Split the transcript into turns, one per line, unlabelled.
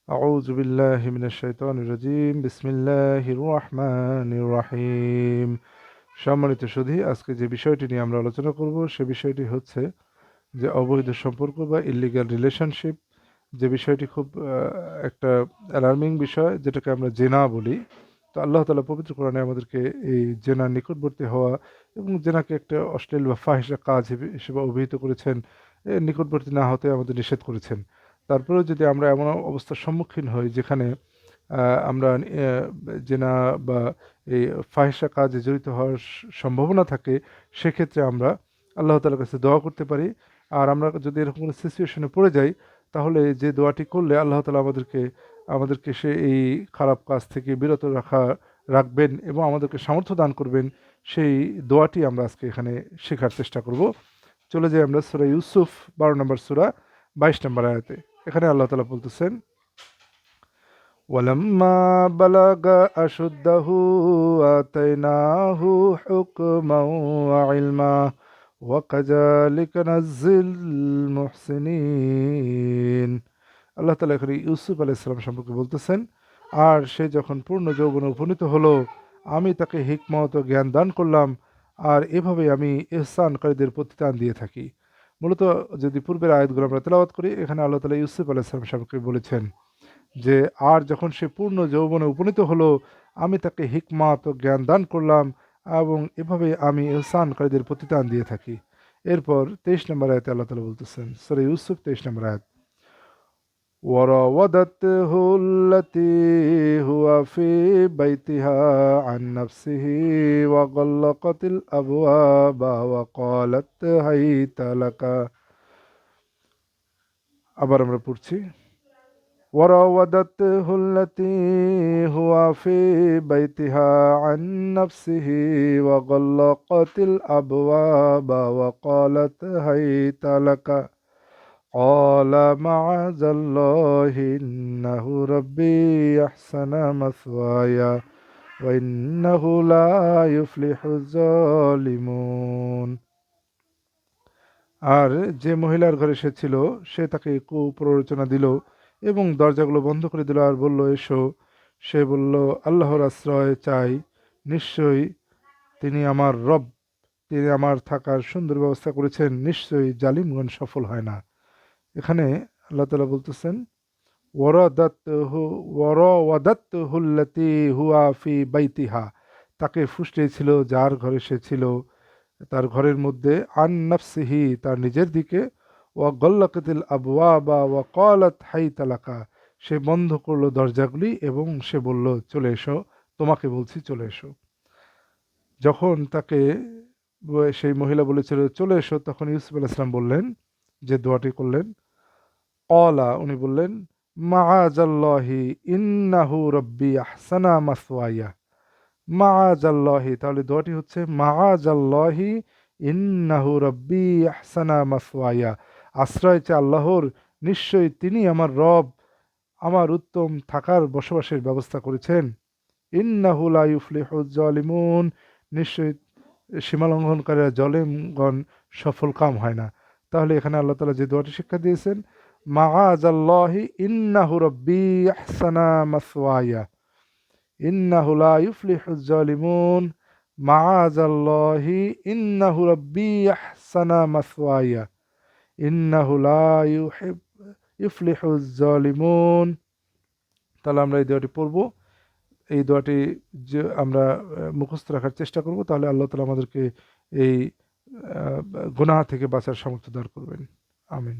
أعوذ بالله من الشيطان الرجيم بسم الله الرحمن الرحيم। সম্মানিত সুধী, আজকে যে বিষয়টি নিয়ে আমরা আলোচনা করব সে বিষয়টি হচ্ছে যে অবৈধ সম্পর্ক বা ইল্লিগ্যাল রিলেশনশিপ, যে বিষয়টি খুব একটা অ্যালার্মিং বিষয়, যেটাকে আমরা জেনা বলি। তো আল্লাহ তাআলা পবিত্র কোরআনে আমাদেরকে এই জেনার নিকটবর্তী হওয়া এবং জেনাকে একটা অশ্লীল বা ফাহিশা কাজ হিসেবে অভিহিত করেছেন। এর নিকটবর্তী না হতে আমাদের নিষেধ করেছেন। তারপরেও যদি আমরা এমন অবস্থার সম্মুখীন হই যেখানে আমরা জেনা বা এই ফাহিশা কাজে জড়িত হওয়ার সম্ভাবনা থাকে, সেক্ষেত্রে আমরা আল্লাহ তাআলার কাছে দোয়া করতে পারি। আর আমরা যদি এরকম কোনো সিচুয়েশনে পড়ে যাই, তাহলে যে দোয়াটি করলে আল্লাহ তাআলা আমাদেরকে সে এই খারাপ কাজ থেকে বিরত রাখবেন এবং আমাদেরকে সামর্থ্য দান করবেন, সেই দোয়াটি আমরা আজকে এখানে শেখার চেষ্টা করব। চলে যাই আমরা সূরা ইউসুফ 12 নম্বর সূরা 22 নম্বর আয়াতে। এখানে আল্লাহ তাআলা বলতেছেন, ওয়ালাম্মা বালাগা আশুদ্দাহু আতাইনাহু হুকমান ওয়া ইলমা ওয়া কাযালিকা নাজ্জিল মুহসিনিন। আল্লাহ তাআলা এখানে ইউসুফ আলাইহিস সালাম সম্পর্কে বলতেছেন, আর সে যখন পূর্ণ যৌবনে উপনীত হলো, আমি তাকে হিকমত ও জ্ঞান দান করলাম, আর এভাবে আমি ইহসানকারীদের প্রতিদান দিয়ে থাকি। মূলত যদি পূর্বের আয়াতগুলো আমরা তেলাওয়াত করি, এখানে আল্লাহ তাআলা ইউসুফ আলাইহিস সালাম সম্পর্কে বলেছেন যে, আর যখন সে পূর্ণ যৌবনে উপনীত হলো, আমি তাকে হিকমাত ও জ্ঞান দান করলাম, এবং এভাবে আমি ইহসানকারীদের প্রতিদান দিয়ে থাকি। এরপর 23 নম্বর আয়াতে আল্লাহ তাআলা বলতেছেন, সূরা ইউসুফ 23 নম্বর আয়াত, وراودته التي هو في بيتها عن نفسه وغلقت الأبواب وقالت هيت لك। আবার আমরা পড়ছি, وراودته التي هو في بيتها عن نفسه وغلقت الأبواب وقالت هيت لك قال معاذ الله إنه ربي أحسن مثواي وإنه لا يفلح الظالمون। আর যে মহিলার ঘরে সে ছিল, সে তাকে কুপ্ররোচনা দিল এবং দরজাগুলো বন্ধ করে দিল আর বলল, এসো। সে বলল, আল্লাহর আশ্রয় চাই, নিশ্চয়ই তিনি আমার রব, তিনি আমার থাকার সুন্দর ব্যবস্থা করেছেন, নিশ্চয়ই জালিমগণ সফল হয় না। এখানে আল্লাহ তাআলা বলতেছেন, ওয়ারাদাতহু ওয়ারাওয়াদাতহুল্লাতী হুয়া ফি বাইতিহা, তাকে ফুসলিয়েছিল যার ঘরে সে ছিল, তার ঘরের মধ্যে, আন নাফসিহি, তার নিজের দিকে, ওয়া গল্লাকাতিল আবওয়াবা ওয়া ক্বালাত হাইতা লাকা, সে বন্ধ করলো দরজাগুলি এবং সে বলল, চলে এসো, তোমাকে বলছি চলে এসো। যখন তাকে সেই মহিলা বলেছিল চলে এসো, তখন ইউসুফ আলাইহিস সালাম বললেন, যে দোয়াটি করলেন, ক্বালা, উনি বললেন, মাআযাল্লাহি ইন্নাহু রাব্বি আহসানা মাসওয়ায়া। মাআযাল্লাহি, তাহলে দোয়াটি হচ্ছে মাআযাল্লাহি ইন্নাহু রাব্বি আহসানা মাসওয়ায়া, আশ্রয় চাই আল্লাহর, নিশ্চয়ই তিনি আমার রব, আমার উত্তম থাকার বসবাসের ব্যবস্থা করেছেন। ইন্নাহু লা ইউফলিহুজ জালিমুন, নিশ্চয়ই সীমালঙ্ঘনকারীরা, জালেমগণ সফল কাম হয় না। তাহলে এখানে আল্লাহ তাআলা যে দোয়াটি শিক্ষা দিয়েছেন, মাআযাল্লাহি ইন্নাহু রাব্বি আহসানা মাসওয়ায়া ইন্নাহু লা ইউফলিহুজ জালিমুন, মাআযাল্লাহি ইন্নাহু রাব্বি আহসানা মাসওয়ায়া ইন্নাহু লা ইউফলিহুজ জালিমুন। তাহলে আমরা এই দোয়াটি পড়ব। এই দোয়াটি যে আমরা মুখস্থ রাখার চেষ্টা করব, তাহলে আল্লাহ তাআলা আমাদেরকে এই গুনাহ থেকে বাঁচার সামর্থ্য দান করবেন। আমিন।